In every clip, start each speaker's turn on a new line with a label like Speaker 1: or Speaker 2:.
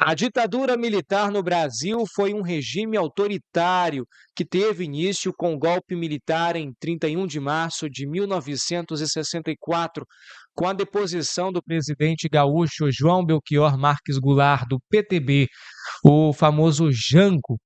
Speaker 1: A ditadura militar no Brasil foi um regime autoritário que teve início com o golpe militar em 31 de março de 1964, com a deposição do presidente gaúcho João Belchior Marques Goulart, do PTB, o famoso Jango.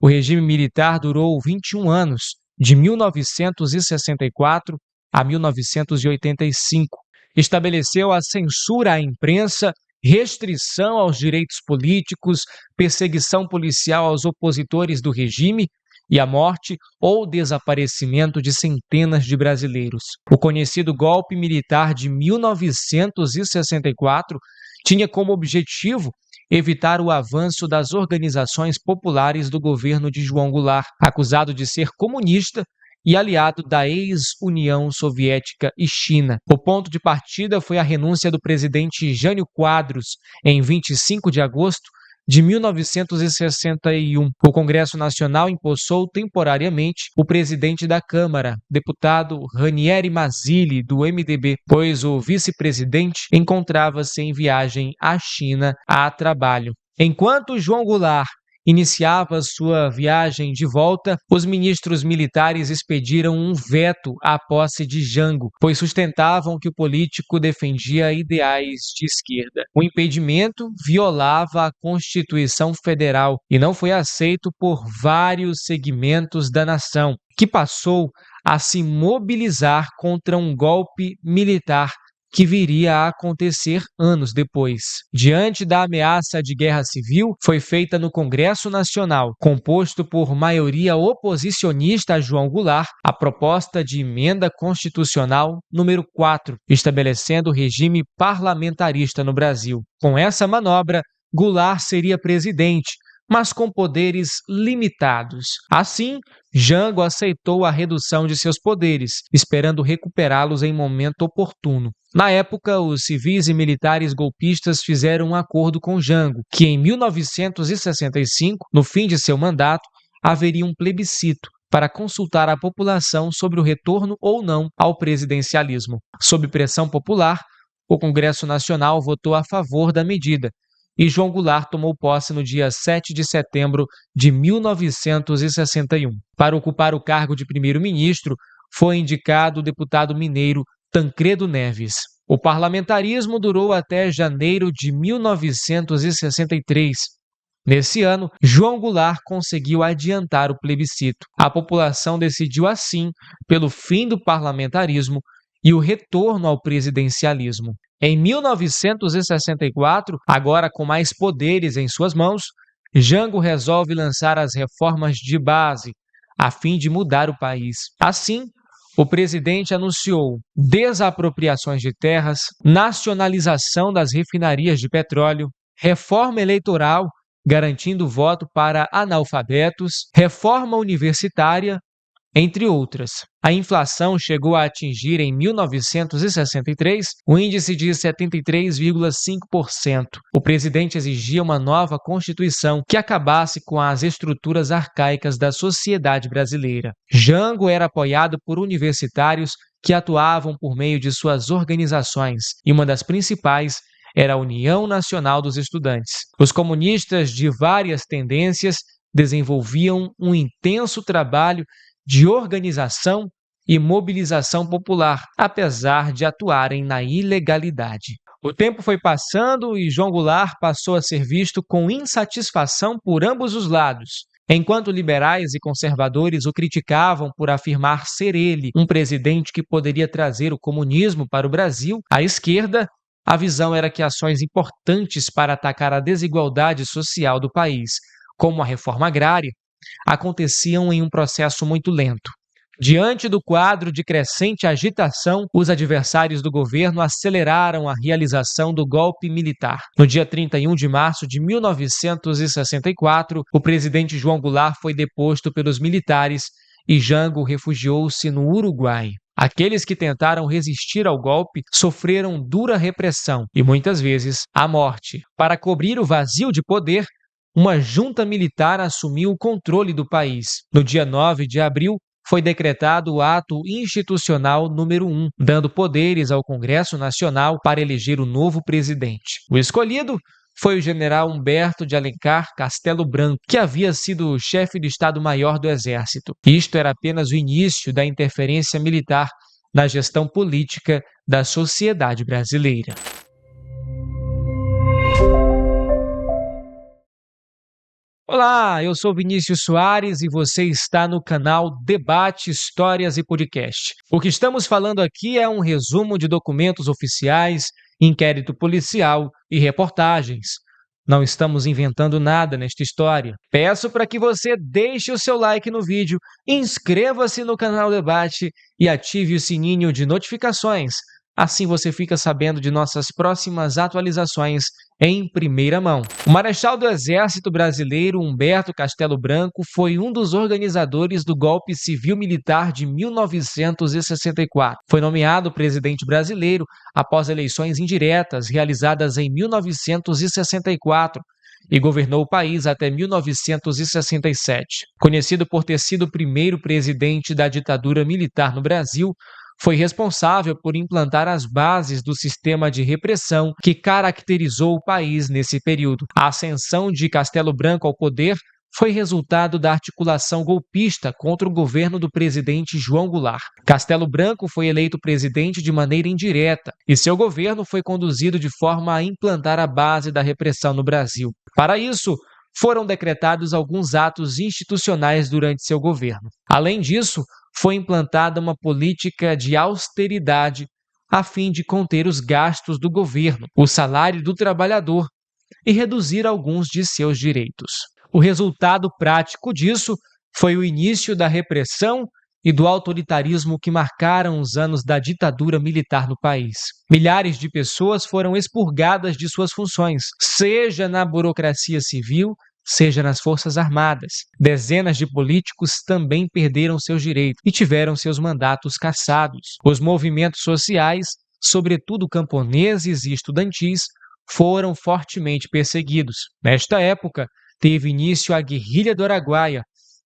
Speaker 1: O regime militar durou 21 anos, de 1964 a 1985. Estabeleceu a censura à imprensa, restrição aos direitos políticos, perseguição policial aos opositores do regime e a morte ou desaparecimento de centenas de brasileiros. O conhecido golpe militar de 1964 tinha como objetivo evitar o avanço das organizações populares do governo de João Goulart, acusado de ser comunista e aliado da ex-União Soviética e China. O ponto de partida foi a renúncia do presidente Jânio Quadros, em 25 de agosto de 1961. O Congresso Nacional empossou temporariamente o presidente da Câmara, deputado Ranieri Mazzilli, do MDB, pois o vice-presidente encontrava-se em viagem à China a trabalho. Enquanto João Goulart iniciava sua viagem de volta, os ministros militares expediram um veto à posse de Jango, pois sustentavam que o político defendia ideais de esquerda. O impedimento violava a Constituição Federal e não foi aceito por vários segmentos da nação, que passou a se mobilizar contra um golpe militar que viria a acontecer anos depois. Diante da ameaça de guerra civil, foi feita no Congresso Nacional, composto por maioria oposicionista a João Goulart, a proposta de emenda constitucional número 4, estabelecendo o regime parlamentarista no Brasil. Com essa manobra, Goulart seria presidente, mas com poderes limitados. Assim, Jango aceitou a redução de seus poderes, esperando recuperá-los em momento oportuno. Na época, os civis e militares golpistas fizeram um acordo com Jango, que em 1965, no fim de seu mandato, haveria um plebiscito para consultar a população sobre o retorno ou não ao presidencialismo. Sob pressão popular, o Congresso Nacional votou a favor da medida, e João Goulart tomou posse no dia 7 de setembro de 1961. Para ocupar o cargo de primeiro-ministro, foi indicado o deputado mineiro Tancredo Neves. O parlamentarismo durou até janeiro de 1963. Nesse ano, João Goulart conseguiu adiantar o plebiscito. A população decidiu assim pelo fim do parlamentarismo e o retorno ao presidencialismo. Em 1964, agora com mais poderes em suas mãos, Jango resolve lançar as reformas de base, a fim de mudar o país. Assim, o presidente anunciou desapropriações de terras, nacionalização das refinarias de petróleo, reforma eleitoral, garantindo voto para analfabetos, reforma universitária, entre outras. A inflação chegou a atingir em 1963 um índice de 73,5%. O presidente exigia uma nova Constituição que acabasse com as estruturas arcaicas da sociedade brasileira. Jango era apoiado por universitários que atuavam por meio de suas organizações, e uma das principais era a União Nacional dos Estudantes. Os comunistas de várias tendências desenvolviam um intenso trabalho de organização e mobilização popular, apesar de atuarem na ilegalidade. O tempo foi passando e João Goulart passou a ser visto com insatisfação por ambos os lados. Enquanto liberais e conservadores o criticavam por afirmar ser ele um presidente que poderia trazer o comunismo para o Brasil, à esquerda, a visão era que ações importantes para atacar a desigualdade social do país, como a reforma agrária, aconteciam em um processo muito lento. Diante do quadro de crescente agitação, os adversários do governo aceleraram a realização do golpe militar. No dia 31 de março de 1964, o presidente João Goulart foi deposto pelos militares e Jango refugiou-se no Uruguai. Aqueles que tentaram resistir ao golpe sofreram dura repressão e, muitas vezes, a morte. Para cobrir o vazio de poder, uma junta militar assumiu o controle do país. No dia 9 de abril, foi decretado o ato institucional número 1, dando poderes ao Congresso Nacional para eleger o novo presidente. O escolhido foi o general Humberto de Alencar Castelo Branco, que havia sido o chefe de Estado-Maior do Exército. Isto era apenas o início da interferência militar na gestão política da sociedade brasileira. Olá, eu sou Vinícius Soares e você está no canal Debate, Histórias e Podcast. O que estamos falando aqui é um resumo de documentos oficiais, inquérito policial e reportagens. Não estamos inventando nada nesta história. Peço para que você deixe o seu like no vídeo, inscreva-se no canal Debate e ative o sininho de notificações. Assim você fica sabendo de nossas próximas atualizações em primeira mão. O Marechal do Exército Brasileiro, Humberto Castelo Branco, foi um dos organizadores do golpe civil-militar de 1964. Foi nomeado presidente brasileiro após eleições indiretas realizadas em 1964 e governou o país até 1967. Conhecido por ter sido o primeiro presidente da ditadura militar no Brasil, foi responsável por implantar as bases do sistema de repressão que caracterizou o país nesse período. A ascensão de Castelo Branco ao poder foi resultado da articulação golpista contra o governo do presidente João Goulart. Castelo Branco foi eleito presidente de maneira indireta e seu governo foi conduzido de forma a implantar a base da repressão no Brasil. Para isso, foram decretados alguns atos institucionais durante seu governo. Além disso, foi implantada uma política de austeridade a fim de conter os gastos do governo, o salário do trabalhador e reduzir alguns de seus direitos. O resultado prático disso foi o início da repressão e do autoritarismo que marcaram os anos da ditadura militar no país. Milhares de pessoas foram expurgadas de suas funções, seja na burocracia civil, seja nas Forças Armadas. Dezenas de políticos também perderam seus direitos e tiveram seus mandatos cassados. Os movimentos sociais, sobretudo camponeses e estudantis, foram fortemente perseguidos. Nesta época, teve início a Guerrilha do Araguaia,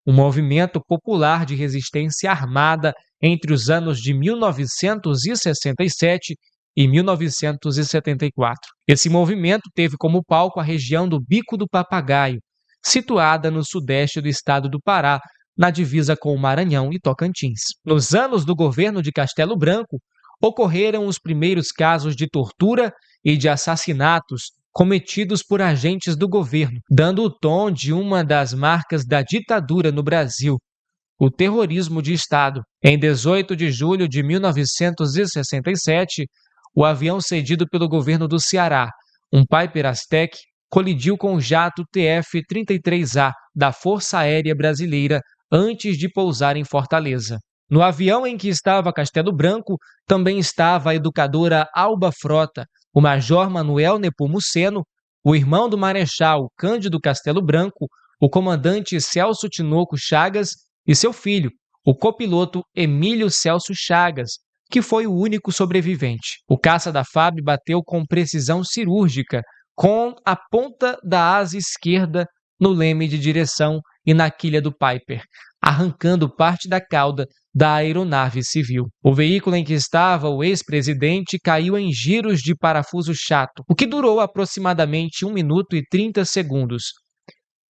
Speaker 1: um movimento popular de resistência armada entre os anos de 1967 e 1974. Esse movimento teve como palco a região do Bico do Papagaio, situada no sudeste do estado do Pará, na divisa com o Maranhão e Tocantins. Nos anos do governo de Castelo Branco, ocorreram os primeiros casos de tortura e de assassinatos cometidos por agentes do governo, dando o tom de uma das marcas da ditadura no Brasil, o terrorismo de Estado. Em 18 de julho de 1967, o avião cedido pelo governo do Ceará, um Piper Aztec, colidiu com o jato TF-33A da Força Aérea Brasileira antes de pousar em Fortaleza. No avião em que estava Castelo Branco, também estava a educadora Alba Frota, o major Manuel Nepomuceno, o irmão do Marechal Cândido Castelo Branco, o comandante Celso Tinoco Chagas e seu filho, o copiloto Emílio Celso Chagas, que foi o único sobrevivente. O caça da FAB bateu com precisão cirúrgica com a ponta da asa esquerda no leme de direção e na quilha do Piper, arrancando parte da cauda da aeronave civil. O veículo em que estava o ex-presidente caiu em giros de parafuso chato, o que durou aproximadamente 1 minuto e 30 segundos.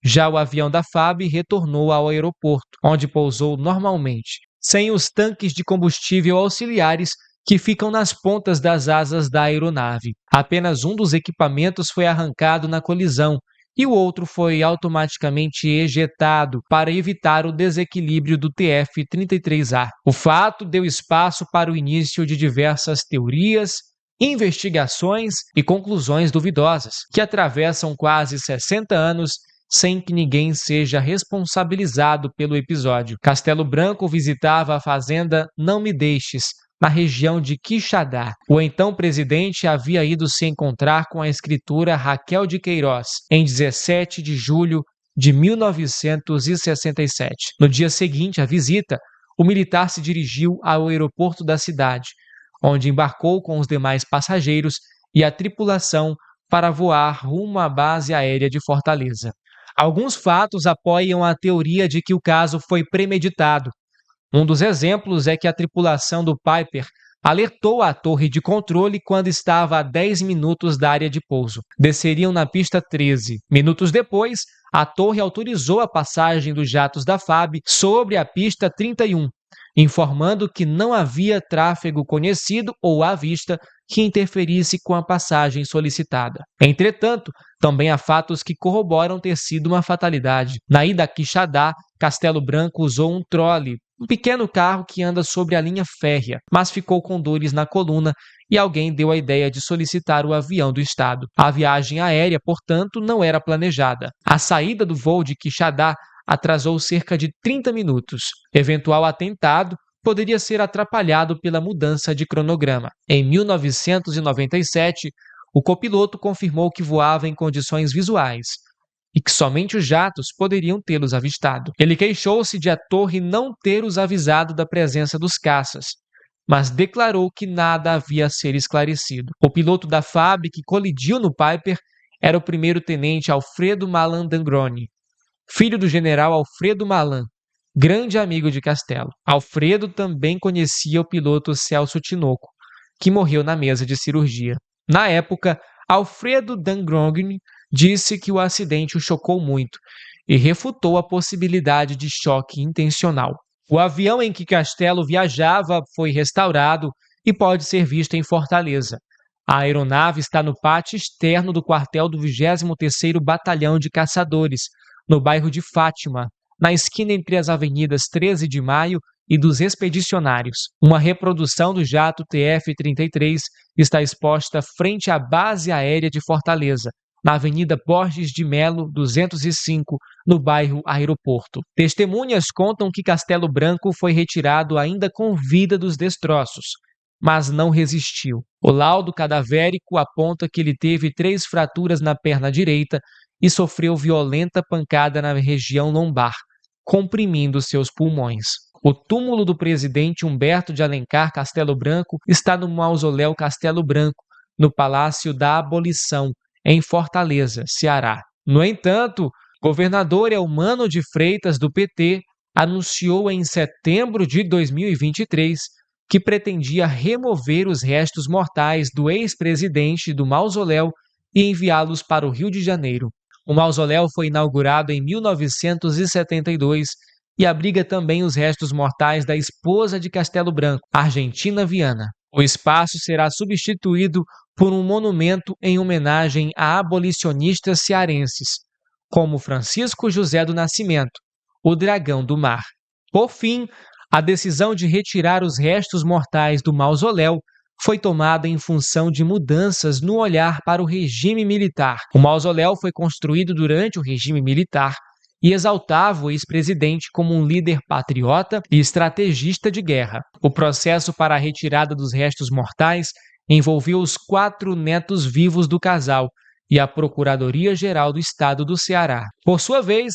Speaker 1: Já o avião da FAB retornou ao aeroporto, onde pousou normalmente, sem os tanques de combustível auxiliares que ficam nas pontas das asas da aeronave. Apenas um dos equipamentos foi arrancado na colisão e o outro foi automaticamente ejetado para evitar o desequilíbrio do TF-33A. O fato deu espaço para o início de diversas teorias, investigações e conclusões duvidosas, que atravessam quase 60 anos sem que ninguém seja responsabilizado pelo episódio. Castelo Branco visitava a fazenda Não Me Deixes, na região de Quixadá. O então presidente havia ido se encontrar com a escritora Raquel de Queiroz em 17 de julho de 1967. No dia seguinte à visita, o militar se dirigiu ao aeroporto da cidade, onde embarcou com os demais passageiros e a tripulação para voar rumo à base aérea de Fortaleza. Alguns fatos apoiam a teoria de que o caso foi premeditado. Um dos exemplos é que a tripulação do Piper alertou a torre de controle quando estava a 10 minutos da área de pouso. Desceriam na pista 13. Minutos depois, a torre autorizou a passagem dos jatos da FAB sobre a pista 31, informando que não havia tráfego conhecido ou à vista que interferisse com a passagem solicitada. Entretanto, também há fatos que corroboram ter sido uma fatalidade. Na ida a Quixadá, Castelo Branco usou um trole, um pequeno carro que anda sobre a linha férrea, mas ficou com dores na coluna e alguém deu a ideia de solicitar o avião do estado. A viagem aérea, portanto, não era planejada. A saída do voo de Quixadá atrasou cerca de 30 minutos. Eventual atentado poderia ser atrapalhado pela mudança de cronograma. Em 1997, o copiloto confirmou que voava em condições visuais e que somente os jatos poderiam tê-los avistado. Ele queixou-se de a torre não ter os avisado da presença dos caças, mas declarou que nada havia a ser esclarecido. O piloto da FAB que colidiu no Piper era o primeiro-tenente Alfredo Malan Dangroni, filho do general Alfredo Malan, grande amigo de Castelo. Alfredo também conhecia o piloto Celso Tinoco, que morreu na mesa de cirurgia. Na época, Alfredo Dangroni disse que o acidente o chocou muito e refutou a possibilidade de choque intencional. O avião em que Castelo viajava foi restaurado e pode ser visto em Fortaleza. A aeronave está no pátio externo do quartel do 23º Batalhão de Caçadores, no bairro de Fátima, na esquina entre as avenidas 13 de Maio e dos Expedicionários. Uma reprodução do jato TF-33 está exposta frente à base aérea de Fortaleza, na Avenida Borges de Melo, 205, no bairro Aeroporto. Testemunhas contam que Castelo Branco foi retirado ainda com vida dos destroços, mas não resistiu. O laudo cadavérico aponta que ele teve 3 fraturas na perna direita e sofreu violenta pancada na região lombar, comprimindo seus pulmões. O túmulo do presidente Humberto de Alencar Castelo Branco está no Mausoléu Castelo Branco, no Palácio da Abolição, em Fortaleza, Ceará. No entanto, governador Eumano de Freitas, do PT, anunciou em setembro de 2023 que pretendia remover os restos mortais do ex-presidente do mausoléu e enviá-los para o Rio de Janeiro. O mausoléu foi inaugurado em 1972 e abriga também os restos mortais da esposa de Castelo Branco, Argentina Viana. O espaço será substituído por um monumento em homenagem a abolicionistas cearenses, como Francisco José do Nascimento, o Dragão do Mar. Por fim, a decisão de retirar os restos mortais do mausoléu foi tomada em função de mudanças no olhar para o regime militar. O mausoléu foi construído durante o regime militar e exaltava o ex-presidente como um líder patriota e estrategista de guerra. O processo para a retirada dos restos mortais envolveu os 4 netos vivos do casal e a Procuradoria-Geral do Estado do Ceará. Por sua vez,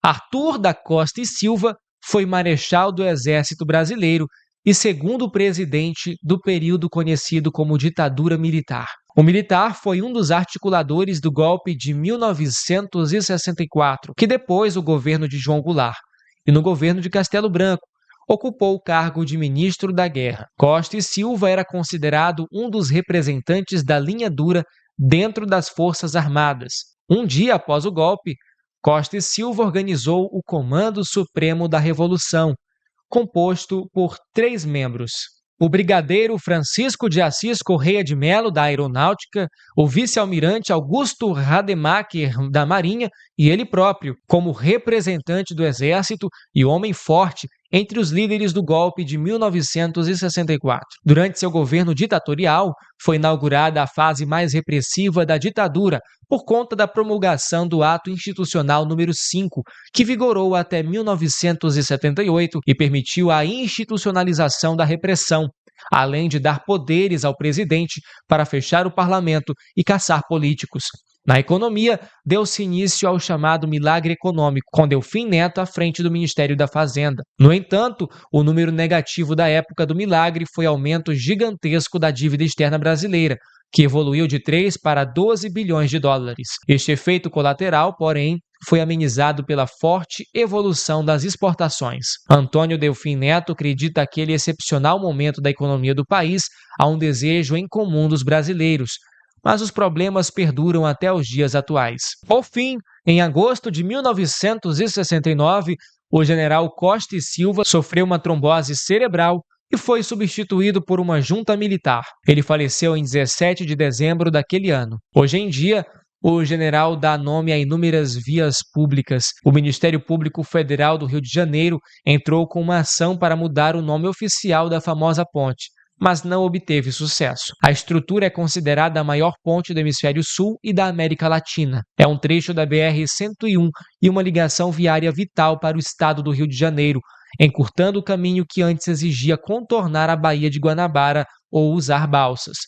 Speaker 1: Arthur da Costa e Silva foi marechal do Exército Brasileiro e segundo presidente do período conhecido como ditadura militar. O militar foi um dos articuladores do golpe de 1964, que depois o governo de João Goulart, e no governo de Castelo Branco, ocupou o cargo de ministro da Guerra. Costa e Silva era considerado um dos representantes da linha dura dentro das Forças Armadas. Um dia após o golpe, Costa e Silva organizou o Comando Supremo da Revolução, composto por 3 membros: o brigadeiro Francisco de Assis Correia de Melo, da Aeronáutica, o vice-almirante Augusto Rademacher, da Marinha, e ele próprio, como representante do Exército e homem forte entre os líderes do golpe de 1964. Durante seu governo ditatorial, foi inaugurada a fase mais repressiva da ditadura por conta da promulgação do Ato Institucional número 5, que vigorou até 1978 e permitiu a institucionalização da repressão, além de dar poderes ao presidente para fechar o parlamento e caçar políticos. Na economia, deu-se início ao chamado milagre econômico, com Delfim Neto à frente do Ministério da Fazenda. No entanto, o número negativo da época do milagre foi aumento gigantesco da dívida externa brasileira, que evoluiu de 3 para 12 bilhões de dólares. Este efeito colateral, porém, foi amenizado pela forte evolução das exportações. Antônio Delfim Neto acredita que aquele excepcional momento da economia do país há um desejo em comum dos brasileiros, mas os problemas perduram até os dias atuais. Por fim, em agosto de 1969, o general Costa e Silva sofreu uma trombose cerebral e foi substituído por uma junta militar. Ele faleceu em 17 de dezembro daquele ano. Hoje em dia, o general dá nome a inúmeras vias públicas. O Ministério Público Federal do Rio de Janeiro entrou com uma ação para mudar o nome oficial da famosa ponte, mas não obteve sucesso. A estrutura é considerada a maior ponte do Hemisfério Sul e da América Latina. É um trecho da BR-101 e uma ligação viária vital para o estado do Rio de Janeiro, encurtando o caminho que antes exigia contornar a Baía de Guanabara ou usar balsas.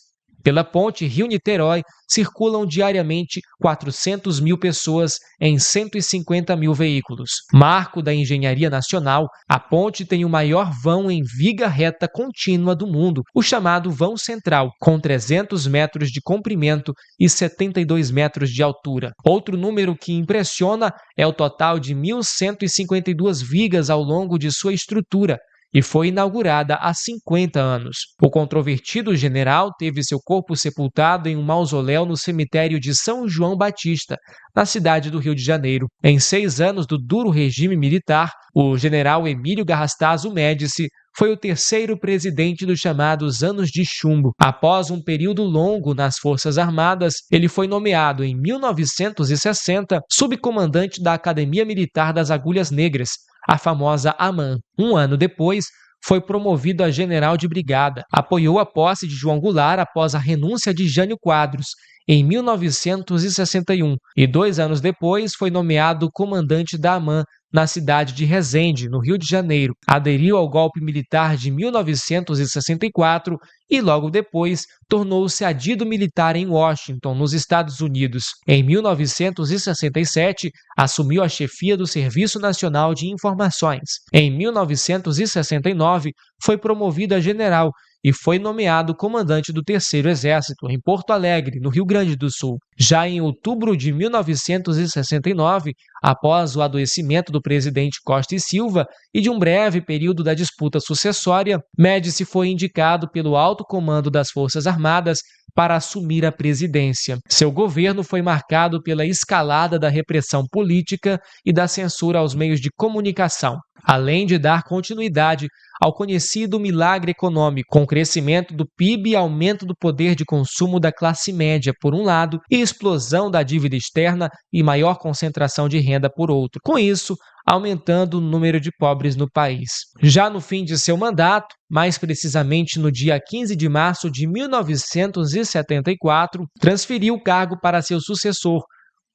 Speaker 1: Pela ponte Rio-Niterói, circulam diariamente 400 mil pessoas em 150 mil veículos. Marco da engenharia nacional, a ponte tem o maior vão em viga reta contínua do mundo, o chamado vão central, com 300 metros de comprimento e 72 metros de altura. Outro número que impressiona é o total de 1.152 vigas ao longo de sua estrutura, e foi inaugurada há 50 anos. O controvertido general teve seu corpo sepultado em um mausoléu no cemitério de São João Batista, na cidade do Rio de Janeiro. Em 6 anos do duro regime militar, o general Emílio Garrastazu Médici foi o terceiro presidente dos chamados Anos de Chumbo. Após um período longo nas Forças Armadas, ele foi nomeado em 1960 subcomandante da Academia Militar das Agulhas Negras, a famosa AMAN. Um ano depois, foi promovido a general de brigada. Apoiou a posse de João Goulart após a renúncia de Jânio Quadros, em 1961, e 2 anos depois foi nomeado comandante da AMAN na cidade de Resende, no Rio de Janeiro. Aderiu ao golpe militar de 1964 e, logo depois, tornou-se adido militar em Washington, nos Estados Unidos. Em 1967, assumiu a chefia do Serviço Nacional de Informações. Em 1969, foi promovido a general e foi nomeado comandante do Terceiro Exército, em Porto Alegre, no Rio Grande do Sul. Já em outubro de 1969, após o adoecimento do presidente Costa e Silva e de um breve período da disputa sucessória, Médici foi indicado pelo alto comando das Forças Armadas para assumir a presidência. Seu governo foi marcado pela escalada da repressão política e da censura aos meios de comunicação, além de dar continuidade ao conhecido milagre econômico, com crescimento do PIB e aumento do poder de consumo da classe média, por um lado, e explosão da dívida externa e maior concentração de renda, por outro. Com isso, aumentando o número de pobres no país. Já no fim de seu mandato, mais precisamente no dia 15 de março de 1974, transferiu o cargo para seu sucessor,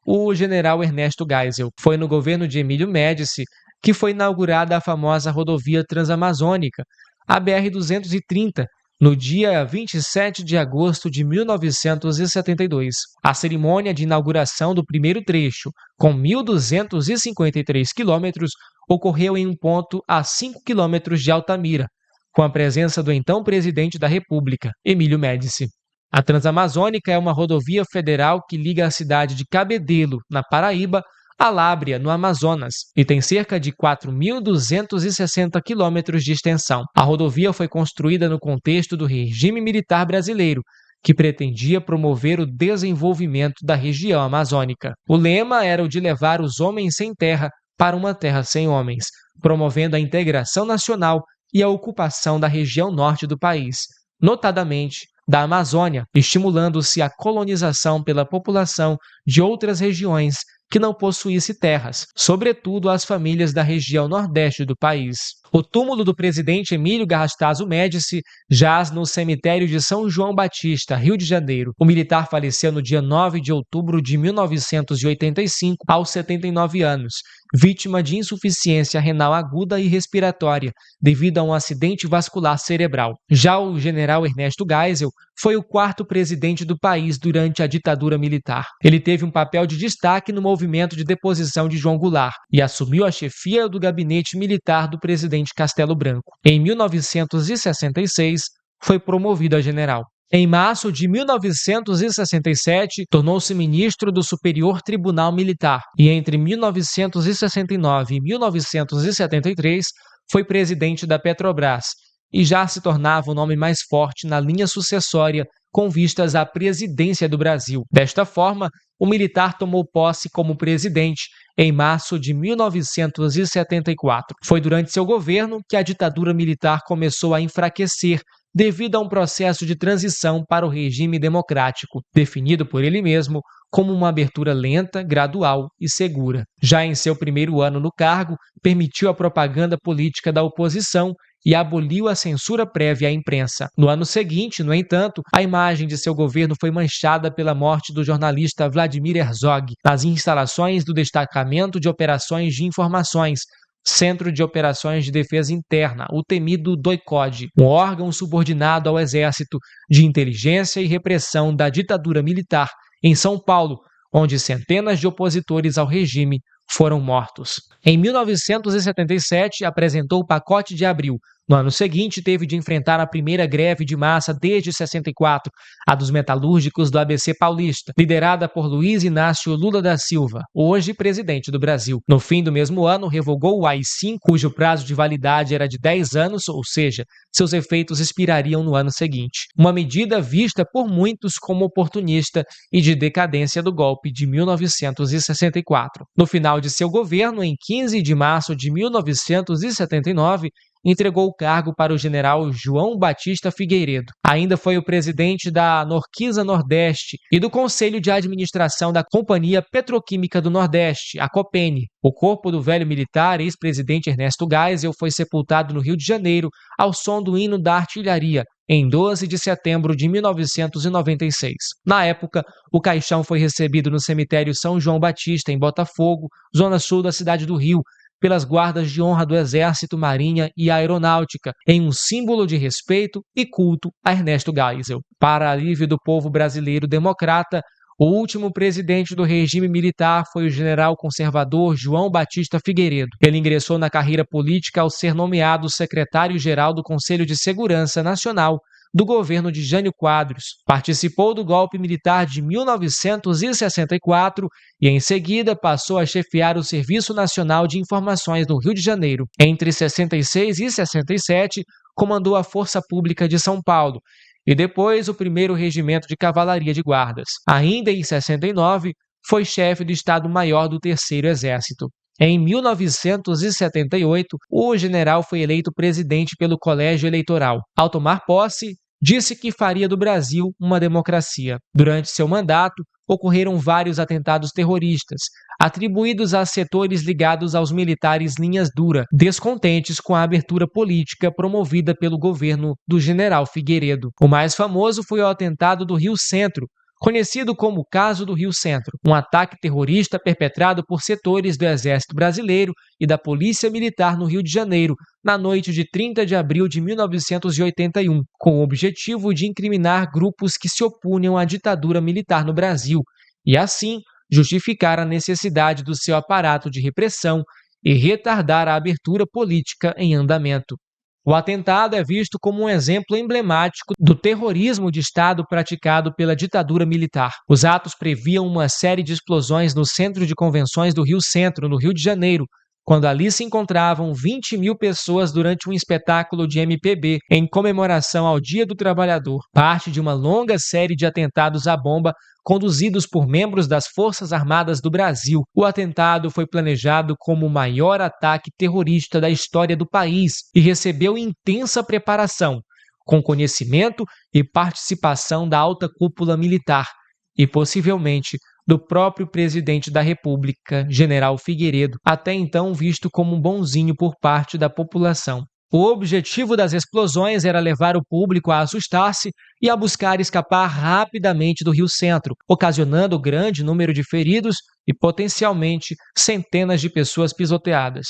Speaker 1: o general Ernesto Geisel. Foi no governo de Emílio Médici que foi inaugurada a famosa rodovia transamazônica, a BR-230, no dia 27 de agosto de 1972. A cerimônia de inauguração do primeiro trecho, com 1.253 quilômetros, ocorreu em um ponto a 5 quilômetros de Altamira, com a presença do então presidente da República, Emílio Médici. A Transamazônica é uma rodovia federal que liga a cidade de Cabedelo, na Paraíba, a Lábrea, no Amazonas, e tem cerca de 4.260 quilômetros de extensão. A rodovia foi construída no contexto do regime militar brasileiro, que pretendia promover o desenvolvimento da região amazônica. O lema era o de levar os homens sem terra para uma terra sem homens, promovendo a integração nacional e a ocupação da região norte do país, notadamente da Amazônia, estimulando-se a colonização pela população de outras regiões que não possuísse terras, sobretudo as famílias da região nordeste do país. O túmulo do presidente Emílio Garrastazu Médici jaz no cemitério de São João Batista, Rio de Janeiro. O militar faleceu no dia 9 de outubro de 1985, aos 79 anos, vítima de insuficiência renal aguda e respiratória, devido a um acidente vascular cerebral. Já o general Ernesto Geisel foi o 4º presidente do país durante a ditadura militar. Ele teve um papel de destaque no movimento de deposição de João Goulart e assumiu a chefia do gabinete militar do presidente Castelo Branco. Em 1966, foi promovido a general. Em março de 1967, tornou-se ministro do Superior Tribunal Militar e entre 1969 e 1973 foi presidente da Petrobras e já se tornava o nome mais forte na linha sucessória com vistas à presidência do Brasil. Desta forma, o militar tomou posse como presidente em março de 1974. Foi durante seu governo que a ditadura militar começou a enfraquecer devido a um processo de transição para o regime democrático, definido por ele mesmo como uma abertura lenta, gradual e segura. Já em seu primeiro ano no cargo, permitiu a propaganda política da oposição e aboliu a censura prévia à imprensa. No ano seguinte, no entanto, a imagem de seu governo foi manchada pela morte do jornalista Vladimir Herzog nas instalações do Destacamento de Operações de Informações, Centro de Operações de Defesa Interna, o temido DOICOD, um órgão subordinado ao Exército de Inteligência e Repressão da ditadura militar em São Paulo, onde centenas de opositores ao regime foram mortos. Em 1977, apresentou o Pacote de Abril. No ano seguinte, teve de enfrentar a primeira greve de massa desde 64, a dos metalúrgicos do ABC Paulista, liderada por Luiz Inácio Lula da Silva, hoje presidente do Brasil. No fim do mesmo ano, revogou o AI-5, cujo prazo de validade era de 10 anos, ou seja, seus efeitos expirariam no ano seguinte. Uma medida vista por muitos como oportunista e de decadência do golpe de 1964. No final de seu governo, em 15 de março de 1979, entregou o cargo para o general João Batista Figueiredo. Ainda foi o presidente da Norquisa Nordeste e do Conselho de Administração da Companhia Petroquímica do Nordeste, a Copene. O corpo do velho militar, ex-presidente Ernesto Geisel, foi sepultado no Rio de Janeiro ao som do hino da artilharia, em 12 de setembro de 1996. Na época, o caixão foi recebido no cemitério São João Batista, em Botafogo, zona sul da cidade do Rio, pelas guardas de honra do Exército, Marinha e Aeronáutica, em um símbolo de respeito e culto a Ernesto Geisel. Para alívio do povo brasileiro democrata, o último presidente do regime militar foi o general conservador João Batista Figueiredo. Ele ingressou na carreira política ao ser nomeado secretário-geral do Conselho de Segurança Nacional do governo de Jânio Quadros. Participou do golpe militar de 1964 e, em seguida, passou a chefiar o Serviço Nacional de Informações no Rio de Janeiro. Entre 66 e 67, comandou a Força Pública de São Paulo e depois o 1º Regimento de Cavalaria de Guardas. Ainda em 69, foi chefe do Estado-Maior do 3º Exército. Em 1978, o general foi eleito presidente pelo Colégio Eleitoral. Ao tomar posse, disse que faria do Brasil uma democracia. Durante seu mandato, ocorreram vários atentados terroristas, atribuídos a setores ligados aos militares linhas dura, descontentes com a abertura política promovida pelo governo do general Figueiredo. O mais famoso foi o atentado do Rio Centro, conhecido como Caso do Rio Centro, um ataque terrorista perpetrado por setores do Exército Brasileiro e da Polícia Militar no Rio de Janeiro, na noite de 30 de abril de 1981, com o objetivo de incriminar grupos que se opunham à ditadura militar no Brasil e, assim, justificar a necessidade do seu aparato de repressão e retardar a abertura política em andamento. O atentado é visto como um exemplo emblemático do terrorismo de Estado praticado pela ditadura militar. Os atos previam uma série de explosões no Centro de Convenções do Rio Centro, no Rio de Janeiro, quando ali se encontravam 20.000 pessoas durante um espetáculo de MPB em comemoração ao Dia do Trabalhador, parte de uma longa série de atentados à bomba conduzidos por membros das Forças Armadas do Brasil. O atentado foi planejado como o maior ataque terrorista da história do país e recebeu intensa preparação, com conhecimento e participação da alta cúpula militar e, possivelmente, do próprio presidente da República, general Figueiredo, até então visto como um bonzinho por parte da população. O objetivo das explosões era levar o público a assustar-se e a buscar escapar rapidamente do Rio Centro, ocasionando grande número de feridos e, potencialmente, centenas de pessoas pisoteadas.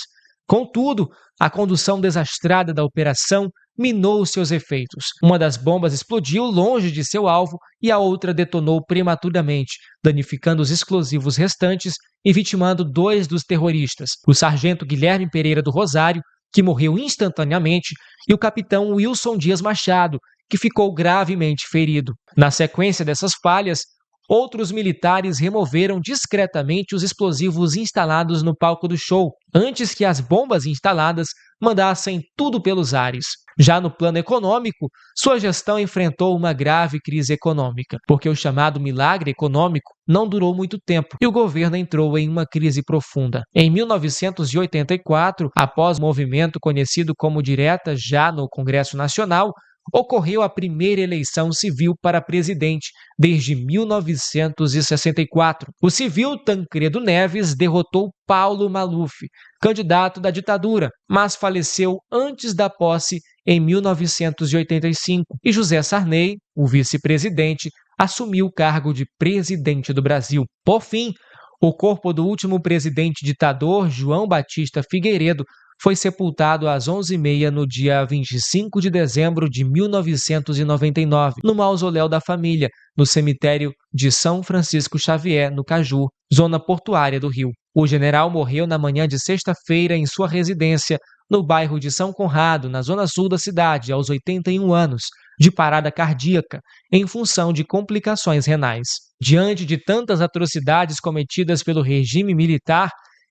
Speaker 1: Contudo, a condução desastrada da operação minou seus efeitos. Uma das bombas explodiu longe de seu alvo e a outra detonou prematuramente, danificando os explosivos restantes e vitimando 2 dos terroristas, o sargento Guilherme Pereira do Rosário, que morreu instantaneamente, e o capitão Wilson Dias Machado, que ficou gravemente ferido. Na sequência dessas falhas, outros militares removeram discretamente os explosivos instalados no palco do show, antes que as bombas instaladas mandassem tudo pelos ares. Já no plano econômico, sua gestão enfrentou uma grave crise econômica, porque o chamado milagre econômico não durou muito tempo e o governo entrou em uma crise profunda. Em 1984, após o movimento conhecido como direta já no Congresso Nacional, ocorreu a primeira eleição civil para presidente desde 1964. O civil Tancredo Neves derrotou Paulo Maluf, candidato da ditadura, mas faleceu antes da posse em 1985. E José Sarney, o vice-presidente, assumiu o cargo de presidente do Brasil. Por fim, o corpo do último presidente ditador, João Batista Figueiredo, foi sepultado às 11h30 no dia 25 de dezembro de 1999, no mausoléu da família, no cemitério de São Francisco Xavier, no Caju, zona portuária do Rio. O general morreu na manhã de sexta-feira em sua residência, no bairro de São Conrado, na zona sul da cidade, aos 81 anos, de parada cardíaca, em função de complicações renais. Diante de tantas atrocidades cometidas pelo regime militar,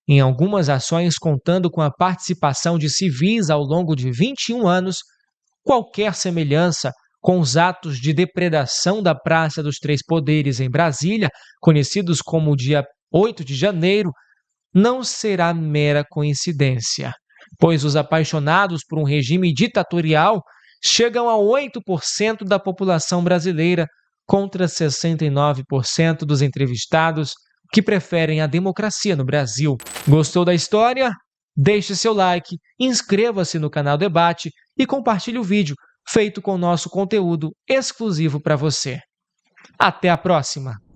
Speaker 1: em algumas ações contando com a participação de civis ao longo de 21 anos, qualquer semelhança com os atos de depredação da Praça dos Três Poderes em Brasília, conhecidos como o dia 8 de janeiro, não será mera coincidência, pois os apaixonados por um regime ditatorial chegam a 8% da população brasileira, contra 69% dos entrevistados que preferem a democracia no Brasil. Gostou da história? Deixe seu like, inscreva-se no canal Debate e compartilhe o vídeo feito com nosso conteúdo exclusivo para você. Até a próxima!